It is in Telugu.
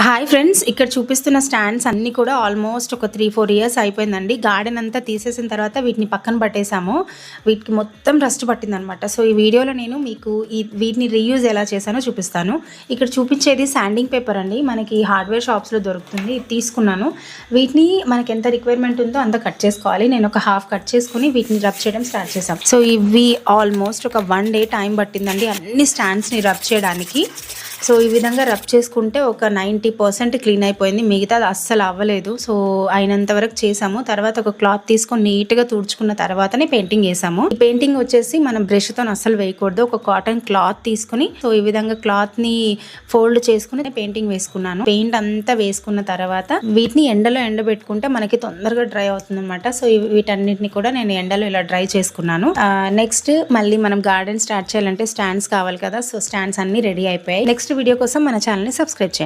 హాయ్ ఫ్రెండ్స్, ఇక్కడ చూపిస్తున్న స్టాండ్స్ అన్నీ కూడా ఆల్మోస్ట్ ఒక 3-4 ఇయర్స్ అయిపోయిందండి. గార్డెన్ అంతా తీసేసిన తర్వాత వీటిని పక్కన పట్టేసాము. వీటికి మొత్తం రస్ట్ పట్టిందనమాట. సో ఈ వీడియోలో నేను మీకు వీటిని రీయూజ్ ఎలా చేశానో చూపిస్తాను. ఇక్కడ చూపించేది శాండింగ్ పేపర్ అండి. మనకి హార్డ్వేర్ షాప్స్లో దొరుకుతుంది. ఇది తీసుకున్నాను. వీటిని మనకి ఎంత రిక్వైర్మెంట్ ఉందో అంత కట్ చేసుకోవాలి. నేను ఒక హాఫ్ కట్ చేసుకుని వీటిని రబ్ చేయడం స్టార్ట్ చేశాం. సో ఇవి ఆల్మోస్ట్ ఒక 1 డే టైం పట్టిందండి అన్ని స్టాండ్స్ని రబ్ చేయడానికి. సో ఈ విధంగా రబ్ చేసుకుంటే ఒక 90% క్లీన్ అయిపోయింది. మిగతాది అస్సలు అవ్వలేదు. సో అయినంత వరకు చేసాము. తర్వాత ఒక క్లాత్ తీసుకొని నీట్గా తుడుచుకున్న తర్వాతనే పెయింటింగ్ వేసాము. ఈ పెయింటింగ్ వచ్చేసి మనం బ్రష్తో అస్సలు వేయకూడదు. ఒక కాటన్ క్లాత్ తీసుకుని సో ఈ విధంగా క్లాత్ని ఫోల్డ్ చేసుకుని పెయింటింగ్ వేసుకున్నాను. పెయింట్ అంతా వేసుకున్న తర్వాత వీటిని ఎండలో ఎండబెట్టుకుంటే మనకి తొందరగా డ్రై అవుతుంది అనమాట. సో వీటన్నిటిని కూడా నేను ఎండలో ఇలా డ్రై చేసుకున్నాను. నెక్స్ట్ మళ్ళీ మనం గార్డెన్ స్టార్ట్ చేయాలంటే స్టాండ్స్ కావాలి కదా. సో స్టాండ్స్ అన్ని రెడీ అయిపోయాయి. నెక్స్ట్ వీడియో కోసం మన ఛానల్ని సబ్స్క్రైబ్ చేయండి.